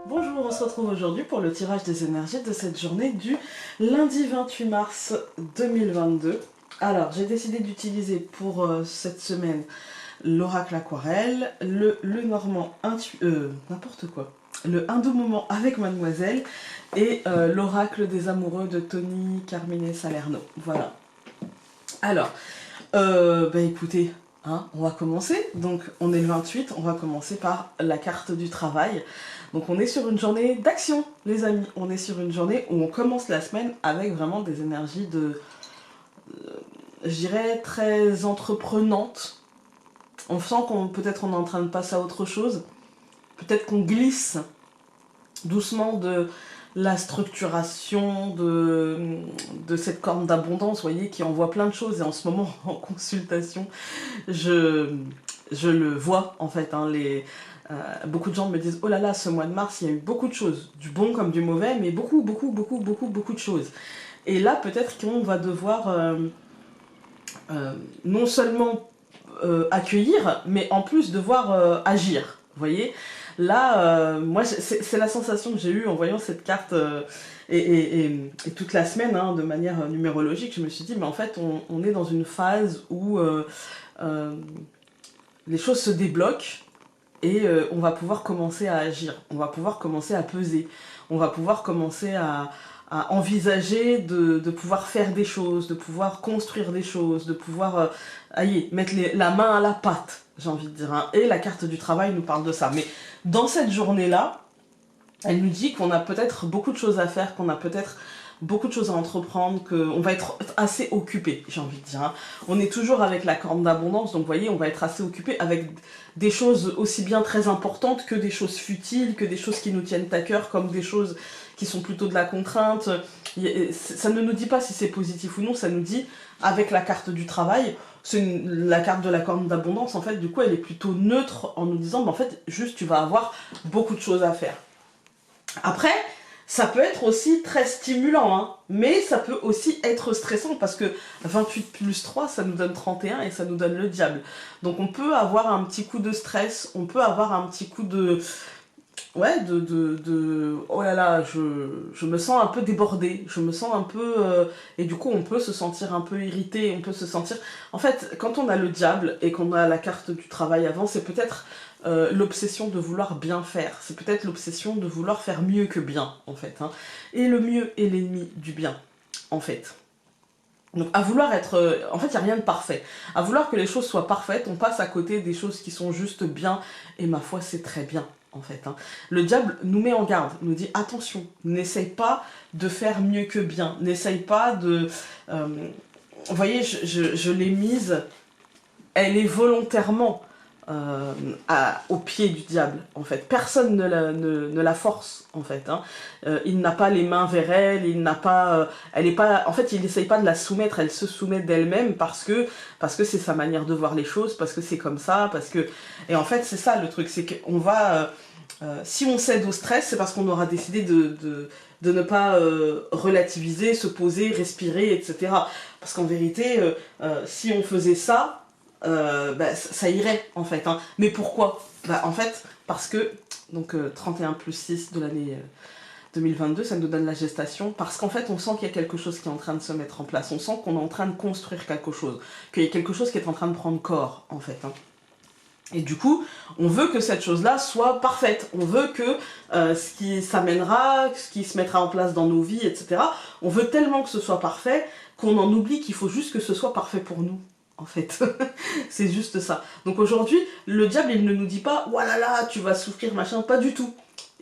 Bonjour, on se retrouve aujourd'hui pour le tirage des énergies de cette journée du lundi 28 mars 2022. Alors, j'ai décidé d'utiliser pour cette semaine l'oracle aquarelle, le Normand n'importe quoi, le hindou moment avec mademoiselle et l'oracle des amoureux de Tony Carmine Salerno. Voilà. Alors, écoutez, hein, on va commencer. Donc, on est le 28, on va commencer par la carte du travail. Donc, on est sur une journée d'action, les amis. On est sur une journée où on commence la semaine avec vraiment des énergies je dirais, très entreprenantes. On sent qu'on peut-être on est en train de passer à autre chose. Peut-être qu'on glisse doucement de la structuration de cette corne d'abondance, vous voyez, qui envoie plein de choses. Et en ce moment, en consultation, je le vois, en fait. Hein, beaucoup de gens me disent « Oh là là, ce mois de mars, il y a eu beaucoup de choses, du bon comme du mauvais, mais beaucoup de choses. » Et là, peut-être qu'on va devoir non seulement accueillir, mais en plus devoir agir, vous voyez. Là, moi, c'est la sensation que j'ai eue en voyant cette carte et toute la semaine, hein, de manière numérologique. Je me suis dit, mais en fait, on est dans une phase où les choses se débloquent et on va pouvoir commencer à agir. On va pouvoir commencer à peser. On va pouvoir commencer à envisager de pouvoir faire des choses, de pouvoir construire des choses, de pouvoir mettre la main à la pâte, j'ai envie de dire. Hein. Et la carte du travail nous parle de ça. Mais dans cette journée-là, elle nous dit qu'on a peut-être beaucoup de choses à faire, qu'on a peut-être beaucoup de choses à entreprendre, qu'on va être assez occupé, j'ai envie de dire. Hein. On est toujours avec la corne d'abondance, donc vous voyez, on va être assez occupé avec des choses aussi bien très importantes que des choses futiles, que des choses qui nous tiennent à cœur, comme des choses qui sont plutôt de la contrainte. Ça ne nous dit pas si c'est positif ou non, ça nous dit, avec la carte du travail, la carte de la corne d'abondance, en fait, du coup, elle est plutôt neutre en nous disant, en fait, juste, tu vas avoir beaucoup de choses à faire. Après, ça peut être aussi très stimulant, hein, mais ça peut aussi être stressant parce que 28 plus 3, ça nous donne 31 et ça nous donne le diable. Donc on peut avoir un petit coup de stress, on peut avoir un petit coup de... Ouais, oh là là, je me sens un peu débordée, je me sens un peu... et du coup, on peut se sentir un peu irrité, on peut se sentir... En fait, quand on a le diable et qu'on a la carte du travail avant, c'est peut-être l'obsession de vouloir bien faire. C'est peut-être l'obsession de vouloir faire mieux que bien, en fait. Hein. Et le mieux est l'ennemi du bien, en fait. Donc à vouloir être... en fait, il n'y a rien de parfait. À vouloir que les choses soient parfaites, on passe à côté des choses qui sont juste bien, et ma foi, c'est très bien. En fait, hein. Le diable nous met en garde, nous dit attention, n'essaye pas de faire mieux que bien, n'essaye pas de... vous voyez, je l'ai mise, elle est volontairement au pied du diable, en fait. Personne ne la force, en fait. Hein. Il n'a pas les mains vers elle, il n'a pas... elle est pas... En fait, il n'essaye pas de la soumettre, elle se soumet d'elle-même parce que c'est sa manière de voir les choses, parce que c'est comme ça, parce que... Et en fait, c'est ça le truc, c'est qu'on va... si on cède au stress, c'est parce qu'on aura décidé de ne pas relativiser, se poser, respirer, etc. Parce qu'en vérité, si on faisait ça, ça irait, en fait. Hein. Mais pourquoi? En fait, parce que, donc 31 plus 6 de l'année 2022, ça nous donne la gestation, parce qu'en fait, on sent qu'il y a quelque chose qui est en train de se mettre en place. On sent qu'on est en train de construire quelque chose, qu'il y a quelque chose qui est en train de prendre corps, en fait. Hein. Et du coup, on veut que cette chose-là soit parfaite. On veut que ce qui s'amènera, ce qui se mettra en place dans nos vies, etc. On veut tellement que ce soit parfait qu'on en oublie qu'il faut juste que ce soit parfait pour nous. En fait, c'est juste ça. Donc aujourd'hui, le diable, il ne nous dit pas « Voilà là, tu vas souffrir, machin », pas du tout.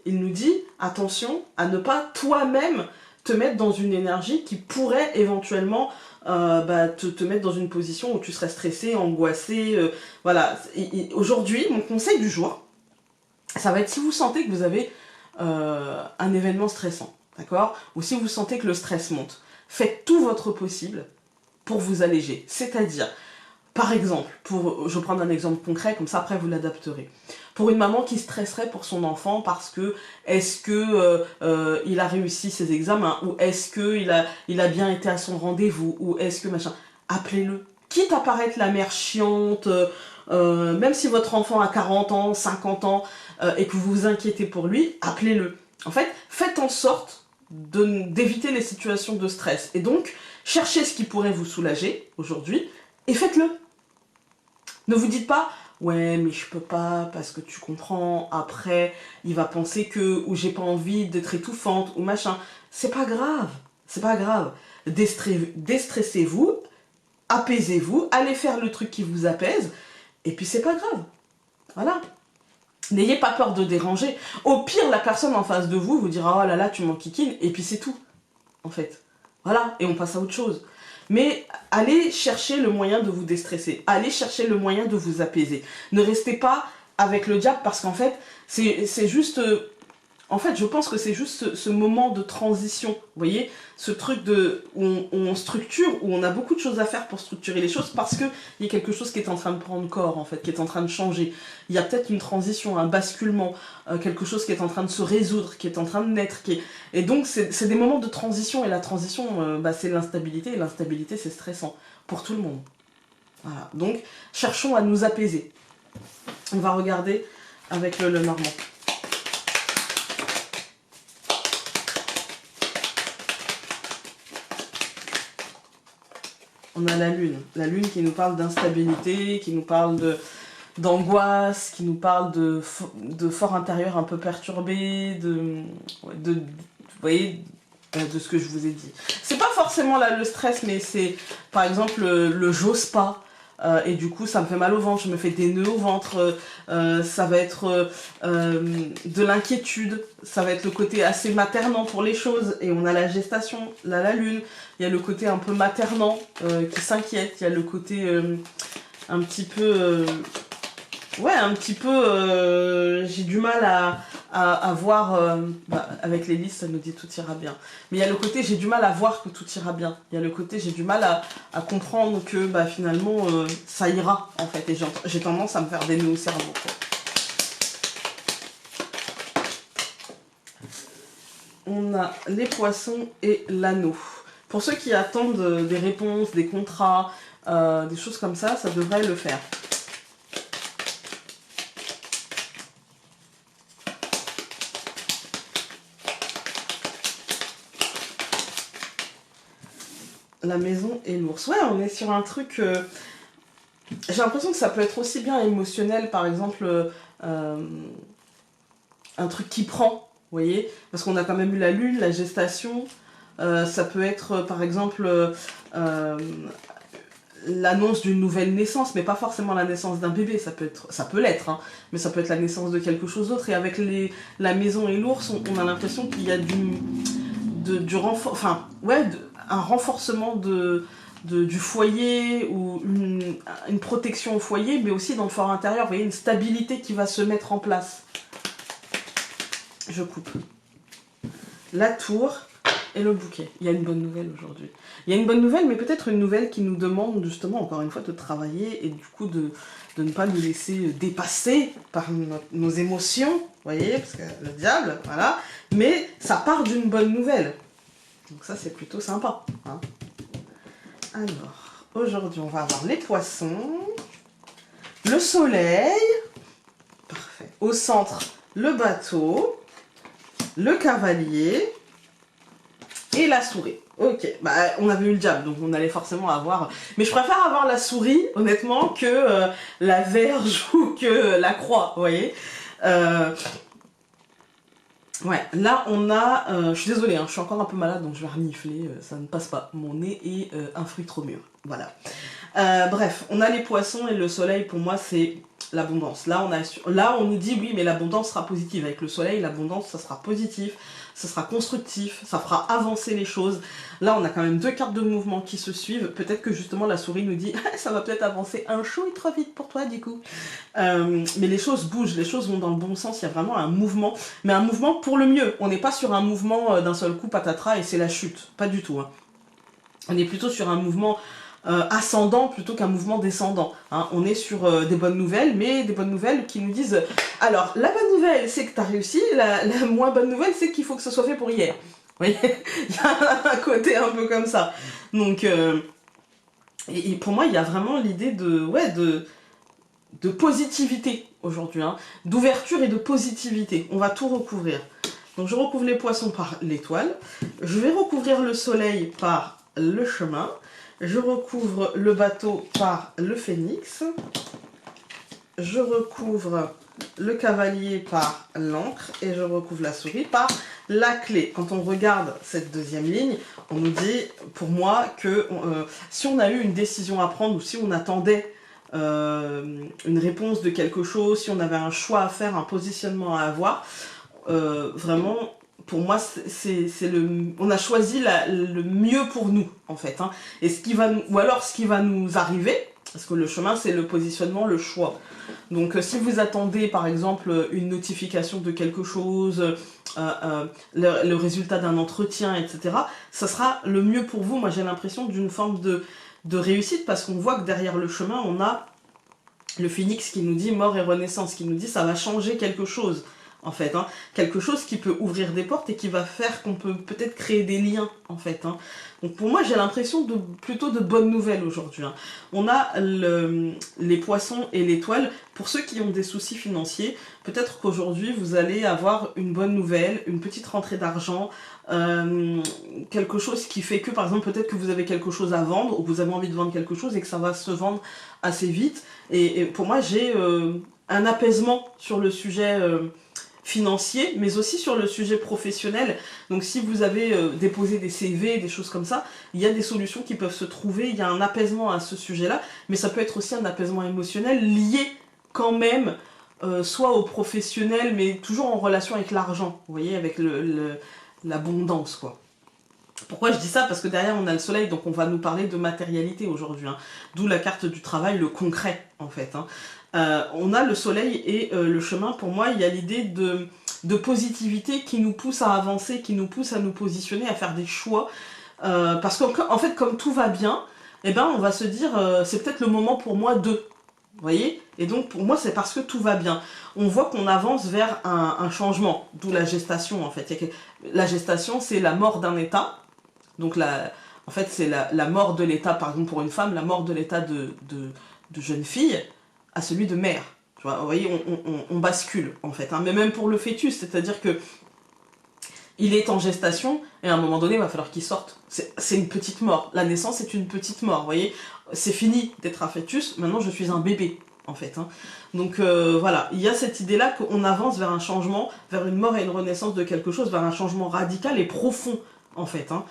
Il nous dit « Attention à ne pas toi-même te mettre dans une énergie qui pourrait éventuellement te mettre dans une position où tu serais stressé, angoissé. Voilà. Aujourd'hui, mon conseil du jour, ça va être si vous sentez que vous avez un événement stressant, d'accord, ou si vous sentez que le stress monte, faites tout votre possible pour vous alléger. C'est-à-dire, par exemple, je vais prendre un exemple concret, comme ça après vous l'adapterez. Pour une maman qui stresserait pour son enfant parce que est-ce que il a réussi ses examens, ou est-ce que il a bien été à son rendez-vous, ou est-ce que machin, appelez-le. Quitte à paraître la mère chiante, même si votre enfant a 40 ans, 50 ans, et que vous vous inquiétez pour lui, appelez-le. En fait, faites en sorte d'éviter les situations de stress. Et donc, cherchez ce qui pourrait vous soulager aujourd'hui, et faites-le. Ne vous dites pas, ouais, mais je peux pas, parce que tu comprends, après, il va penser que, ou j'ai pas envie d'être étouffante, ou machin. C'est pas grave, c'est pas grave. Déstressez-vous, apaisez-vous, allez faire le truc qui vous apaise, et puis c'est pas grave. Voilà. N'ayez pas peur de déranger. Au pire, la personne en face de vous vous dira, oh là là, tu m'enquiquines, et puis c'est tout, en fait. Voilà, et on passe à autre chose. Mais allez chercher le moyen de vous déstresser. Allez chercher le moyen de vous apaiser. Ne restez pas avec le diable parce qu'en fait, c'est juste... En fait, je pense que c'est juste ce moment de transition. Vous voyez, ce truc où on structure, où on a beaucoup de choses à faire pour structurer les choses parce qu'il y a quelque chose qui est en train de prendre corps, en fait, qui est en train de changer. Il y a peut-être une transition, un basculement, quelque chose qui est en train de se résoudre, qui est en train de naître. Et donc, c'est des moments de transition. Et la transition, c'est l'instabilité. Et l'instabilité, c'est stressant pour tout le monde. Voilà. Donc, cherchons à nous apaiser. On va regarder avec le Normand. On a la lune qui nous parle d'instabilité, qui nous parle d'angoisse, qui nous parle de fort intérieur un peu perturbé, vous voyez, de ce que je vous ai dit. C'est pas forcément là le stress, mais c'est par exemple le j'ose pas. Et du coup ça me fait mal au ventre, je me fais des nœuds au ventre, ça va être de l'inquiétude, ça va être le côté assez maternant pour les choses, et on a la gestation, là la lune, il y a le côté un peu maternant qui s'inquiète, il y a le côté un petit peu j'ai du mal à voir, avec les listes ça nous dit tout ira bien, mais il y a le côté j'ai du mal à voir que tout ira bien, il y a le côté j'ai du mal à comprendre que finalement ça ira en fait, et j'ai tendance à me faire des nœuds au cerveau, quoi. On a les poissons et l'anneau. Pour ceux qui attendent des réponses, des contrats, des choses comme ça, ça devrait le faire. La maison et l'ours. Ouais, on est sur un truc... j'ai l'impression que ça peut être aussi bien émotionnel, par exemple, un truc qui prend, vous voyez, parce qu'on a quand même eu la lune, la gestation, ça peut être, par exemple, l'annonce d'une nouvelle naissance, mais pas forcément la naissance d'un bébé, ça peut l'être, hein, mais ça peut être la naissance de quelque chose d'autre, et avec la maison et l'ours, on a l'impression qu'il y a du renfort, enfin, ouais, un renforcement du foyer, ou une protection au foyer, mais aussi dans le fort intérieur, vous voyez, une stabilité qui va se mettre en place. Je coupe. La tour et le bouquet. Il y a une bonne nouvelle aujourd'hui. Il y a une bonne nouvelle, mais peut-être une nouvelle qui nous demande justement, encore une fois, de travailler et du coup de ne pas nous laisser dépasser par nos émotions, vous voyez, parce que le diable, voilà. Mais ça part d'une bonne nouvelle. Donc ça, c'est plutôt sympa, hein. Alors, aujourd'hui, on va avoir les poissons, le soleil, parfait. Au centre, le bateau, le cavalier et la souris. Ok, on avait eu le diable, donc on allait forcément avoir... Mais je préfère avoir la souris, honnêtement, que la verge ou que la croix, vous voyez. Ouais, là on a... je suis désolée, hein, je suis encore un peu malade, donc je vais renifler, ça ne passe pas. Mon nez est un fruit trop mûr, voilà. Bref, on a les poissons et le soleil, pour moi, c'est l'abondance. Là, on nous dit, oui, mais l'abondance sera positive. Avec le soleil, l'abondance, ça sera positif, ça sera constructif, ça fera avancer les choses. Là, on a quand même deux cartes de mouvement qui se suivent. Peut-être que justement, la souris nous dit, ça va peut-être avancer un chouille trop vite pour toi, du coup. Mais les choses bougent, les choses vont dans le bon sens, il y a vraiment un mouvement, mais un mouvement pour le mieux. On n'est pas sur un mouvement d'un seul coup, patatras, et c'est la chute. Pas du tout, hein. On est plutôt sur un mouvement ascendant plutôt qu'un mouvement descendant, hein. On est sur des bonnes nouvelles, mais des bonnes nouvelles qui nous disent alors la bonne nouvelle c'est que tu as réussi, la moins bonne nouvelle c'est qu'il faut que ce soit fait pour hier. Vous voyez, il y a un côté un peu comme ça. Donc et pour moi il y a vraiment l'idée de positivité aujourd'hui, hein, d'ouverture et de positivité. On va tout recouvrir. Donc je recouvre les poissons par l'étoile, je vais recouvrir le soleil par le chemin, je recouvre le bateau par le phénix, je recouvre le cavalier par l'encre et je recouvre la souris par la clé. Quand on regarde cette deuxième ligne, on nous dit, pour moi, que si on a eu une décision à prendre ou si on attendait une réponse de quelque chose, si on avait un choix à faire, un positionnement à avoir, vraiment, pour moi, on a choisi le mieux pour nous, en fait. Hein. Et ou alors ce qui va nous arriver, parce que le chemin, c'est le positionnement, le choix. Donc, si vous attendez, par exemple, une notification de quelque chose, le résultat d'un entretien, etc., ça sera le mieux pour vous. Moi, j'ai l'impression d'une forme de réussite, parce qu'on voit que derrière le chemin, on a le phénix qui nous dit mort et renaissance, qui nous dit ça va changer quelque chose. En fait, hein. Quelque chose qui peut ouvrir des portes et qui va faire qu'on peut peut-être créer des liens, en fait. Hein. Donc pour moi, j'ai l'impression plutôt de bonnes nouvelles aujourd'hui. Hein. On a les poissons et l'étoile. Pour ceux qui ont des soucis financiers, peut-être qu'aujourd'hui, vous allez avoir une bonne nouvelle, une petite rentrée d'argent, quelque chose qui fait que, par exemple, peut-être que vous avez quelque chose à vendre, ou que vous avez envie de vendre quelque chose et que ça va se vendre assez vite. Et pour moi, j'ai un apaisement sur le sujet financier, mais aussi sur le sujet professionnel. Donc si vous avez déposé des CV, des choses comme ça, il y a des solutions qui peuvent se trouver, il y a un apaisement à ce sujet-là, mais ça peut être aussi un apaisement émotionnel lié quand même, soit au professionnel, mais toujours en relation avec l'argent, vous voyez, avec l'abondance, quoi. Pourquoi je dis ça? Parce que derrière on a le soleil, donc on va nous parler de matérialité aujourd'hui, hein. D'où la carte du travail, le concret en fait. Hein. On a le soleil et le chemin, pour moi il y a l'idée de positivité qui nous pousse à avancer, qui nous pousse à nous positionner, à faire des choix. Parce qu'en fait comme tout va bien, eh ben, on va se dire c'est peut-être le moment pour moi de... Vous voyez? Et donc pour moi c'est parce que tout va bien. On voit qu'on avance vers un changement, d'où la gestation en fait. La gestation c'est la mort d'un état. Donc en fait c'est la mort de l'état, par exemple pour une femme, la mort de l'état de jeune fille à celui de mère. Tu vois, vous voyez, on bascule en fait. Hein. Mais même pour le fœtus, c'est-à-dire que il est en gestation et à un moment donné il va falloir qu'il sorte. C'est une petite mort. La naissance est une petite mort, vous voyez. C'est fini d'être un fœtus, maintenant je suis un bébé en fait. Hein. Donc voilà, il y a cette idée-là qu'on avance vers un changement, vers une mort et une renaissance de quelque chose, vers un changement radical et profond en fait. Hein.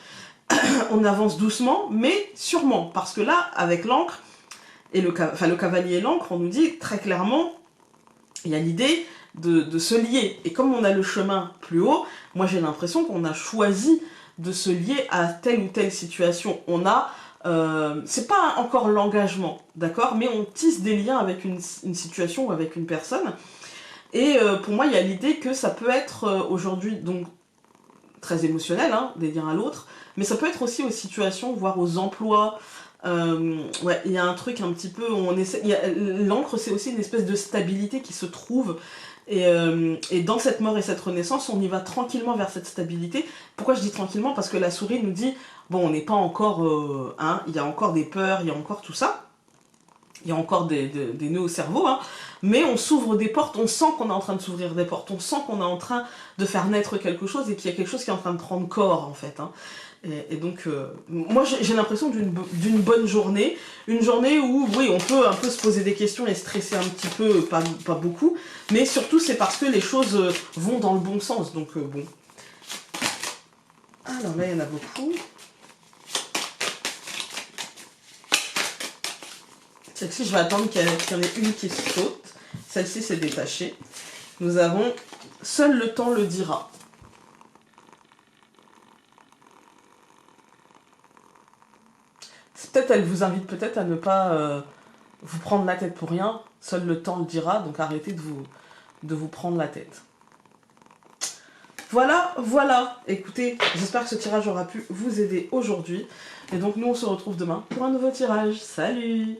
On avance doucement, mais sûrement, parce que là, avec l'encre, et le cavalier et l'encre, on nous dit très clairement, il y a l'idée de se lier. Et comme on a le chemin plus haut, moi j'ai l'impression qu'on a choisi de se lier à telle ou telle situation. On a, c'est pas encore l'engagement, d'accord, mais on tisse des liens avec une situation ou avec une personne. Et pour moi, il y a l'idée que ça peut être aujourd'hui, donc, très émotionnel, hein, des liens à l'autre, mais ça peut être aussi aux situations, voire aux emplois. Ouais, il y a un truc un petit peu où on essaie. L'encre, c'est aussi une espèce de stabilité qui se trouve. Et dans cette mort et cette renaissance, on y va tranquillement vers cette stabilité. Pourquoi je dis tranquillement? Parce que la souris nous dit bon, on n'est pas encore. Hein, il y a encore des peurs, il y a encore tout ça. Il y a encore des nœuds au cerveau, hein, mais on s'ouvre des portes, on sent qu'on est en train de s'ouvrir des portes, on sent qu'on est en train de faire naître quelque chose et qu'il y a quelque chose qui est en train de prendre corps, en fait. Hein. Et donc, moi j'ai l'impression d'une bonne journée, une journée où, oui, on peut un peu se poser des questions et stresser un petit peu, pas beaucoup, mais surtout c'est parce que les choses vont dans le bon sens, donc bon. Alors là, il y en a beaucoup. Celle-ci, je vais attendre qu'il y en ait une qui saute. Celle-ci, c'est détaché. Nous avons « Seul le temps le dira ». Peut-être, elle vous invite peut-être à ne pas vous prendre la tête pour rien. Seul le temps le dira, donc arrêtez de vous prendre la tête. Voilà, voilà. Écoutez, j'espère que ce tirage aura pu vous aider aujourd'hui. Et donc, nous, on se retrouve demain pour un nouveau tirage. Salut!